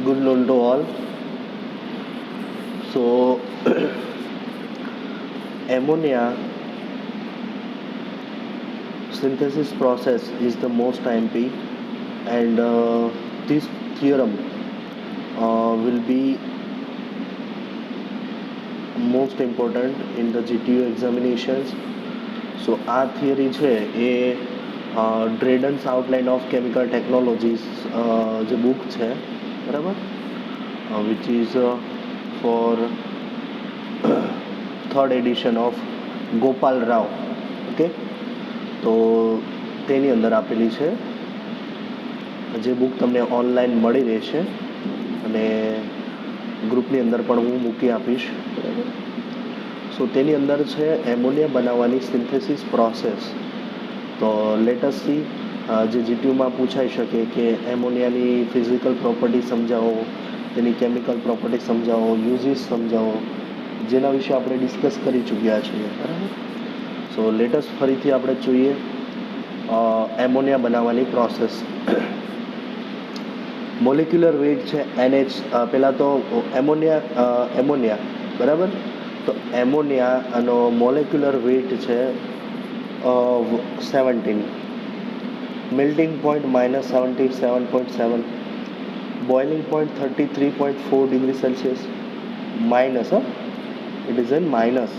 Good noon to all. So, ammonia synthesis process is the most IMP, and this theorem will be most important in the GTU examinations. So, આ theory છે એ ડ્રેડન્સ outline of chemical technologies જે book છે બરાબર, which is four third addition of Gopal Rao. Okay, તો તેની અંદર આપેલી છે. જે બુક તમને ઓનલાઈન મળી રહેશે અને ગ્રુપની અંદર પણ હું મૂકી આપીશ. બરાબર, સો તેની અંદર છે એમોનિયા બનાવવાની સિન્થેસિસ પ્રોસેસ. તો લેટસ સી, જે જીટીયુમાં પૂછાઈ શકે કે એમોનિયાની ફિઝિકલ પ્રોપર્ટી સમજાવો, તેની કેમિકલ પ્રોપર્ટી સમજાવો, યુઝિસ સમજાવો, જેના વિશે આપણે ડિસ્કસ કરી ચૂક્યા છીએ. બરાબર, સો લેટસ ફરીથી આપણે જોઈએ એમોનિયા બનાવવાની પ્રોસેસ. મોલિક્યુલર વેઇટ છે NH. પહેલાં તો એમોનિયા બરાબર, તો એમોનિયાનો મોલેક્યુલર વેઇટ છે 17, melting point -77.7, boiling point 33.4 degree Celsius, minus, it is in minus.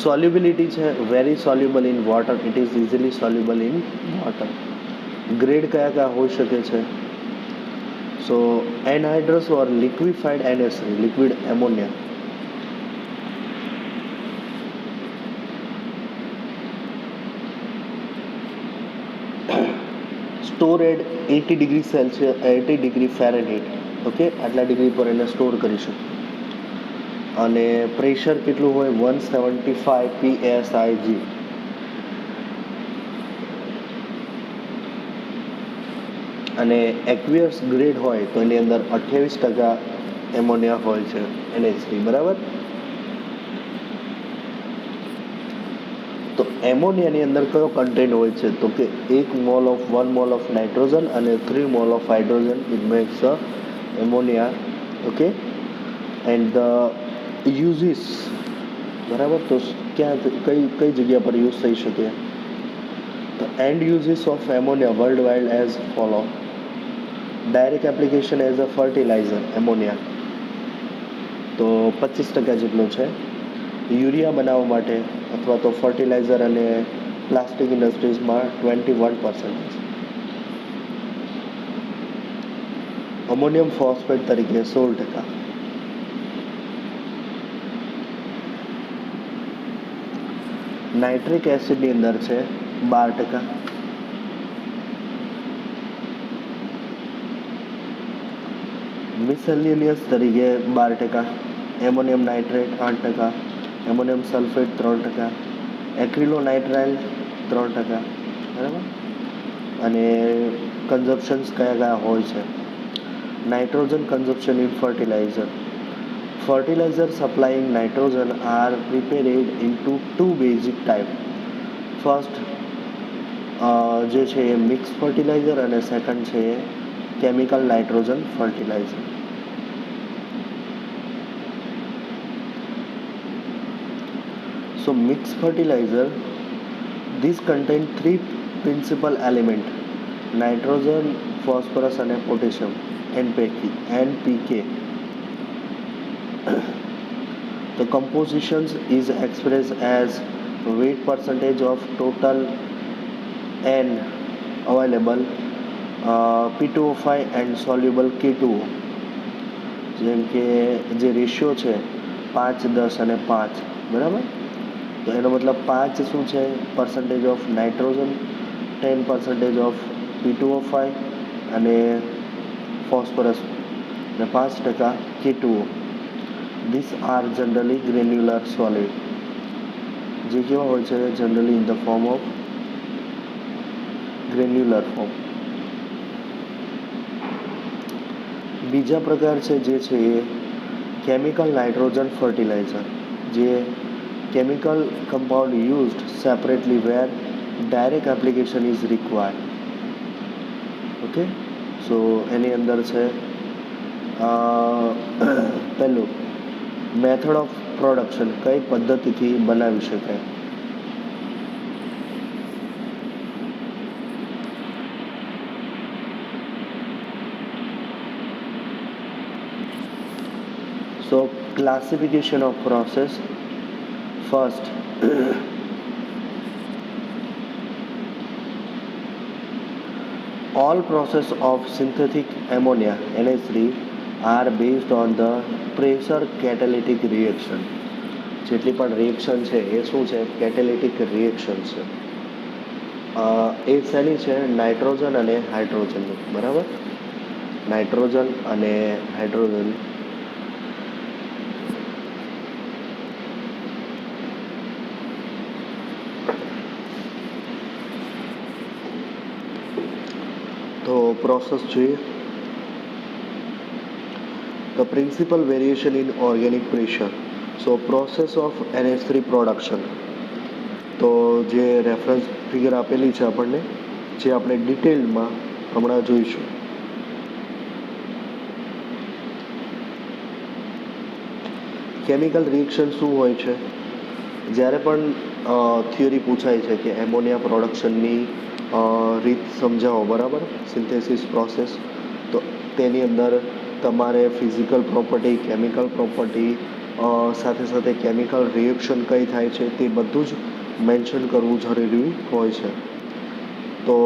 Solubility છે very soluble in water, it is easily soluble in water. Grade કયા કયા હોઈ શકે છે? So anhydrous or liquefied NH3, liquid ammonia. Store at 80 degree Celsius, 80 degree Fahrenheit. Okay, આટલા degree પર એને store કરી શકીએ. અને પ્રેશર કેટલું હોય? 175 PSIG. અને એક્વિયસ ગ્રેડ હોય તો એની અંદર 28% એમોનિયા હોય છે, NH3. બરાબર, તો એમોનિયાની અંદર કયો કન્ટેન્ટ હોય છે? તો કે 1 મોલ ઓફ નાઇટ્રોજન અને 3 mall of hydrogen. It max ammonia. Okay, and the uses. બરાબર, તો ક્યાં કઈ જગ્યા પર યુઝ થઈ શકે? તો end uses of ammonia world wide as follow. Direct application as a fertiliser ammonia, તો 25% જેટલું છે. યુરિયા બનાવવા માટે અથવા તો ફર્ટિલાઇઝર અને પ્લાસ્ટિક ઇન્ડસ્ટ્રીઝમાં 21%. અમોનિયમ ફોસ્ફેટ તરીકે 16%. નાઇટ્રિક એસિડની અંદર છે 12%. મિસેલિનિયસ તરીકે 12%. Ammonium nitrate 8%. Ammonium sulphate 3%. Acrylonitrile 3%. બરાબર, અને કન્ઝપ્શન્સ કયા કયા હોય છે? Nitrogen consumption in fertiliser. Fertiliser supplying nitrogen are prepared into 2 basic type. First જે છે એ મિક્સ ફર્ટિલાઇઝર અને સેકન્ડ છે એ chemical nitrogen fertiliser. So mixed fertilizer, these contain 3 principal element: nitrogen, phosphorus and potassium, NPK. The composition is expressed as weight percentage of total N available, P2O5 and soluble K2O. જેમ કે જે ratio છે 5, 10 અને 5. બરાબર, તો એનો મતલબ 5 શું છે? Percentage of nitrogen, 10% of P2O5 અને ફોસ્ફરસ અને 5% K2O. These are generally granular solid. જે કેવા હોય છે? Generally in the form of granular form. બીજા પ્રકાર છે જે છે એ કેમિકલ નાઇટ્રોજન ફર્ટિલાઇઝર, જે chemical compound used separately where direct application is required. Okay. So એની અંદર છે પહેલું, મેથડ ઓફ પ્રોડક્શન, કઈ પદ્ધતિથી બનાવી શકાય. So classification of process. First, all process of synthetic ammonia NH3 are based on the pressure catalytic reaction. જેટલી પણ રિએક્શન છે એ શું છે? કેટેલિટિક રિએક્શન છે. એ શેની છે? નાઇટ્રોજન અને હાઇડ્રોજનની. બરાબર, નાઇટ્રોજન અને હાઇડ્રોજન. તો પ્રોસેસ જોઈએ. The principal variation in organic pressure. So process of NH3 production. તો જે રેફરન્સ ફિગર આપેલી છે આપણને, જે આપણે ડિટેલમાં હમણાં જોઈશું. કેમિકલ રિએક્શન શું હોય છે? જ્યારે પણ થિયરી પૂછાય છે કે એમોનિયા પ્રોડક્શનની રીત સમજાવો, બરાબર, સિન્થેસિસ પ્રોસેસ, તો તેની અંદર તમારે ફિઝિકલ પ્રોપર્ટી, કેમિકલ પ્રોપર્ટી સાથે સાથે કેમિકલ રિએક્શન કઈ થાય છે તે બધું જ મેન્શન કરવું જરૂરી હોય છે. તો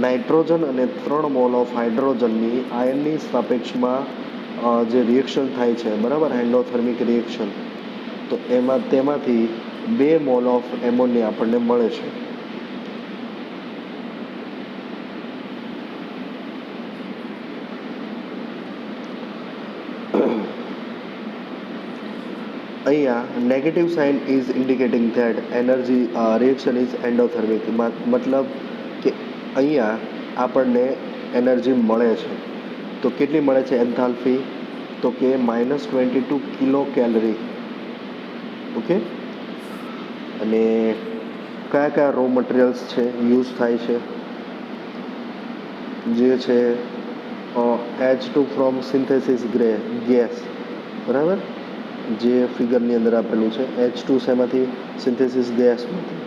નાઇટ્રોજન અને 3 મોલ ઓફ હાઇડ્રોજનની આયનની સાપેક્ષમાં જે રિએક્શન થાય છે, બરાબર, એન્ડોથર્મિક રિએક્શન, તો તેમાંથી 2 મોલ ઓફ એમોનિયા આપણને મળે છે. અહીંયા negative sine is indicating that energy reaction is endothermic. મતલબ કે અહીંયા આપણને એનર્જી મળે છે. તો કેટલી મળે છે એન્થાલ્પી? તો કે -22 કિલો કેલરી. ઓકે. અને કયા કયા રો મટીરિયલ્સ છે યુઝ થાય છે? જે છે H2 ફ્રોમ સિન્થેસિસ ગેસ, બરાબર, જે ફિગરની અંદર આપેલું છે. H2 શેમાંથી? સિન્થેસિસ ગેસમાંથી.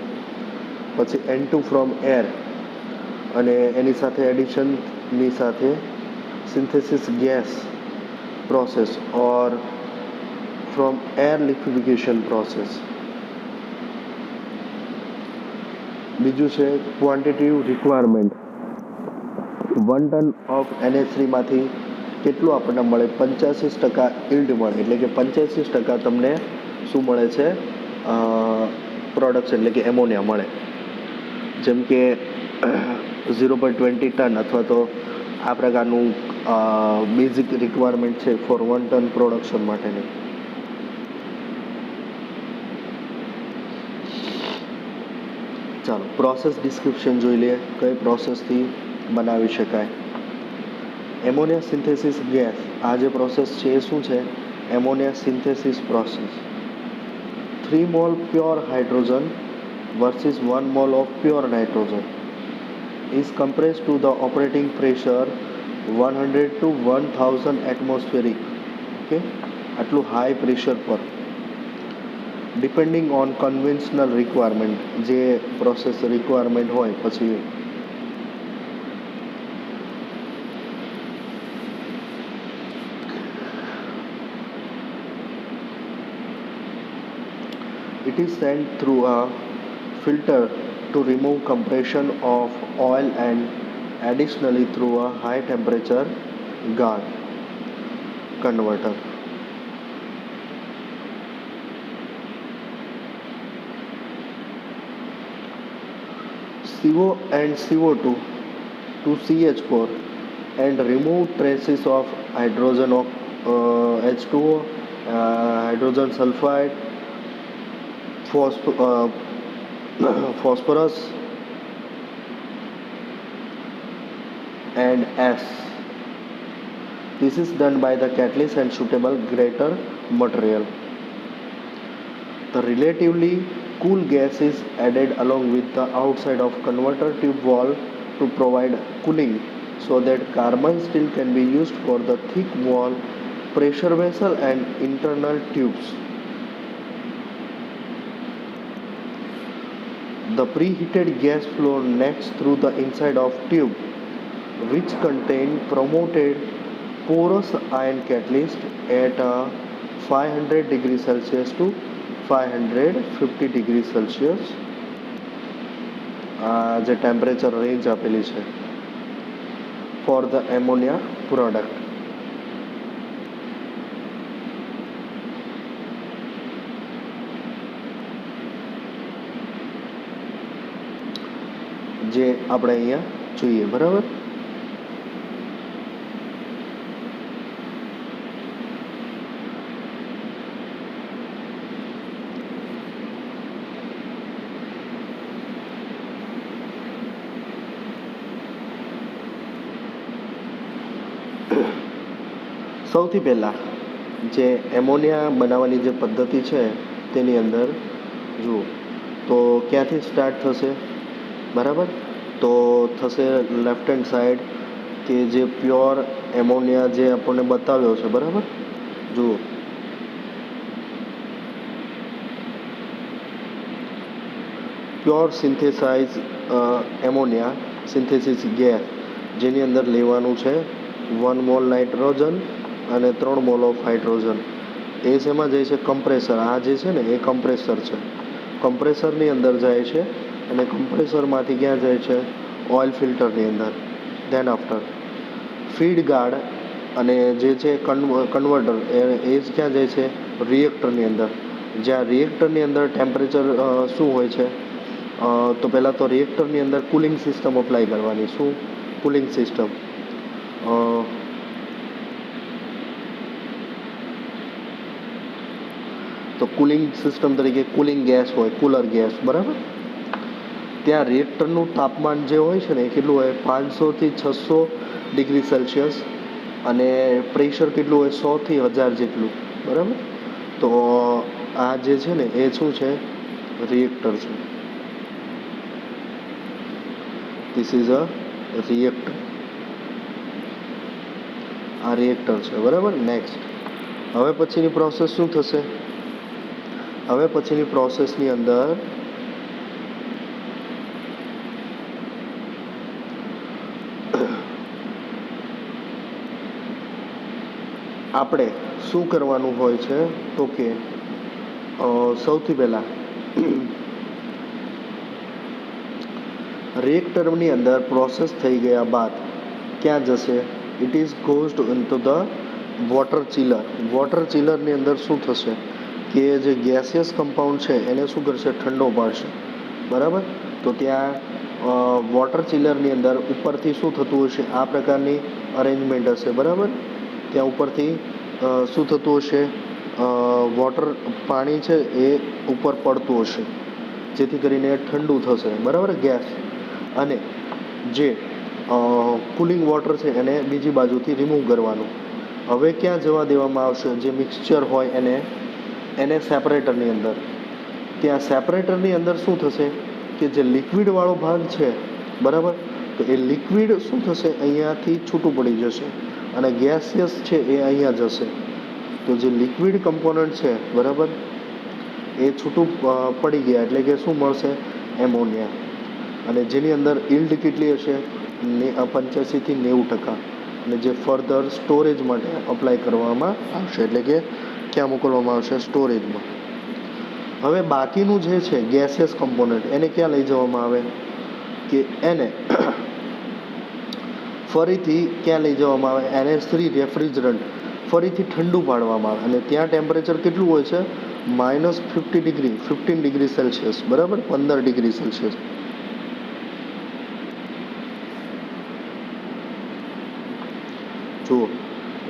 પછી N2 ફ્રોમ એર, અને એની સાથે એડિશનની સાથે synthesis gas process or from air liquefaction process. બીજું છે ક્વોન્ટિટિવ રિક્વાયરમેન્ટ. 1 ટન ઓફ NH3 માંથી કેટલું આપણને મળે? 85% ઇલ્ડ મળે. એટલે કે 85% તમને શું મળે છે? પ્રોડક્શન, એટલે કે એમોનિયા મળે. જેમ કે 0.20 ટન અથવા તો આ પ્રકારનું બેઝિક રિક્વાયરમેન્ટ છે ફોર 1 ટન પ્રોડક્શન માટેની. ચાલો પ્રોસેસ ડિસ્ક્રિપ્શન જોઈ લઈએ, કઈ પ્રોસેસથી બનાવી શકાય. એમોનિયા સિન્થેસિસ ગેસ, આ જે પ્રોસેસ છે એ શું છે? Ammonia synthesis process. 3 mall pure hydrogen versus 1 mole of pure nitrogen is compressed to the operating pressure 100 to 1000 atmospheric. Okay, આટલું હાઈ પ્રેશર પર, ડિપેન્ડિંગ ઓન કન્વેન્શનલ રિક્વાયરમેન્ટ, જે પ્રોસેસ રિક્વાયરમેન્ટ હોય. પછી it is sent through a filter to remove compression of oil and additionally through a high temperature GAR converter. CO and CO2 to CH4 and remove traces of hydrogen of H2O, hydrogen sulfide, phosphorus and S. This is done by the catalyst and suitable greater material. The relatively cool gas is added along with the outside of converter tube wall to provide cooling so that carbon steel can be used for the thick wall, pressure vessel and internal tubes. The preheated gas flow next through the inside of tube which contain promoted porous iron catalyst at 500 degrees Celsius to 550 degrees Celsius. જે temperature range આપેલી છે for the ammonia product. જે આપણે અહીંયા જોઈએ, બરાબર. સૌથી પહેલાં જે એમોનિયા બનાવવાની જે પદ્ધતિ છે તેની અંદર જુઓ તો ક્યાંથી સ્ટાર્ટ થશે, બરાબર. તો થશે લેફ્ટ હેન્ડ સાઈડ કે જે પ્યોર એમોનિયા જે આપણને બતાવ્યો છે, બરાબર. જુઓ pure synthesise ammonia synthesis gas જેની અંદર લેવાનું છે 1 મોલ નાઇટ્રોજન અને 3 મોલ ઓફ હાઇડ્રોજન. એ શેમાં જાય છે? કમ્પ્રેસર. આ જે છે ને એ કમ્પ્રેસર છે. કમ્પ્રેસરની અંદર જાય છે અને કમ્પ્રેસરમાંથી ક્યાં જાય છે? ઓઇલ ફિલ્ટરની અંદર. ધેન આફ્ટર ફીડ ગાર્ડ અને જે છે કન્વર્ટર એ જ ક્યાં જાય છે? રિએક્ટરની અંદર. જ્યાં રિએક્ટરની અંદર ટેમ્પરેચર શું હોય છે? તો પહેલાં તો રિએક્ટરની અંદર કુલિંગ સિસ્ટમ અપ્લાય કરવાની. શું કુલિંગ સિસ્ટમ? તો કુલિંગ સિસ્ટમ તરીકે કુલિંગ ગેસ હોય, કુલર ગેસ, બરાબર. ત્યાં રિએક્ટરનું તાપમાન જે હોય છે ને એ કેટલું હોય? 500 થી 600 ડિગ્રી સેલ્સિયસ અને પ્રેશર કેટલું હોય? 100 થી 1000 જેટલું, બરાબર. તો આ જે છે ને એ શું છે? રિએક્ટર છે. This is a reactor. આ રિએક્ટર છે, બરાબર. નેક્સ્ટ હવે પછીની પ્રોસેસ શું થશે? હવે પછીની પ્રોસેસની અંદર આપણે શું કરવાનું હોય છે? તો કે સૌથી પહેલાં રિએક્ટરની અંદર પ્રોસેસ થઈ ગયા બાદ ક્યાં જશે? It is goes into the water chiller. Water ચિલરની અંદર શું થશે કે જે ગેસિયસ કમ્પાઉન્ડ છે એને શું કરશે? ઠંડો પાડશે, બરાબર. તો ત્યાં વોટર ચિલરની અંદર ઉપરથી શું થતું હશે? આ પ્રકારની અરેન્જમેન્ટ હશે, બરાબર. ત્યાં ઉપરથી શું થતું હશે? વોટર પાણી છે એ ઉપર પડતું હશે જેથી કરીને ઠંડુ થશે, બરાબર, ગેસ. અને જે કુલિંગ વોટર છે એને બીજી બાજુથી રિમૂવ કરવાનું. હવે ક્યાં જવા દેવામાં આવશે? જે મિક્સચર હોય એને સેપરેટરની અંદર. ત્યાં સેપરેટરની અંદર શું થશે કે જે લિક્વિડવાળો ભાગ છે, બરાબર, તો એ લિક્વિડ શું થશે? અહીંયાથી છૂટું પડી જશે અને ગેસિયસ છે એ અહીંયા જશે. તો જે લિક્વિડ કમ્પોનન્ટ છે, બરાબર, એ છૂટું પડી ગયા એટલે કે શું મળશે? એમોનિયા. અને જેની અંદર ઈલ્ડ કેટલી હશે? 85 થી 90%. અને જે ફર્ધર સ્ટોરેજ માટે અપ્લાય કરવામાં આવશે, એટલે કે ક્યાં મોકલવામાં આવશે? સ્ટોરેજમાં. હવે બાકીનું જે છે ગેસિયસ કમ્પોનન્ટ એને ક્યાં લઈ જવામાં આવે? કે એને ફરીથી ક્યાં લઈ જવામાં આવે? NH3 રેફ્રિજરન્ટ ફરીથી ઠંડુ પાડવામાં આવે. અને ત્યાં ટેમ્પરેચર કેટલું હોય છે? -50 ડિગ્રી, 15 ડિગ્રી સેલ્સિયસ, બરાબર, 15 ડિગ્રી સેલ્સિયસ. જુઓ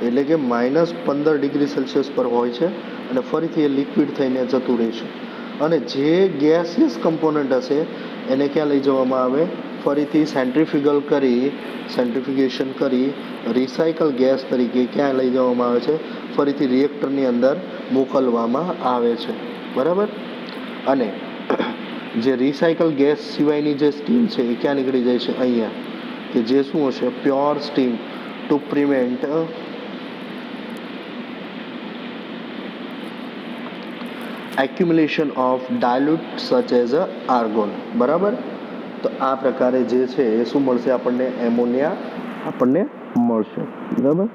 એટલે કે -15 ડિગ્રી સેલ્સિયસ પર હોય છે અને ફરીથી એ લિક્વિડ થઈને જતું રહેશે. અને જે ગેસિયસ કમ્પોનન્ટ હશે એને ક્યાં લઈ જવામાં આવે? ફરીથી સેન્ટ્રીફ્યુગેશન કરી રિસાયકલ ગેસ તરીકે ક્યાં લઈ જવામાં આવે છે? ફરીથી રિએક્ટરની અંદર મોકલવામાં આવે છે, બરાબર. અને જે રિસાયકલ ગેસ સિવાયની જે સ્ટીમ છે એ ક્યાં નીકળી જાય છે? અહીંયા, કે જે શું હશે? Pure steam two prevent accumulation of dilute such as argon. બરાબર. તો આ પ્રકારે જે છે એ શું મળશે આપણને? એમોનિયા આપણને મળશે. બરાબર.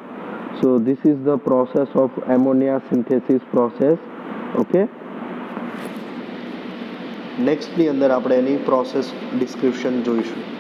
So this is the process of ammonia synthesis process. Okay. નેક્સ્ટની અંદર આપણે એની પ્રોસેસ ડિસ્ક્રિપ્શન જોઈશું.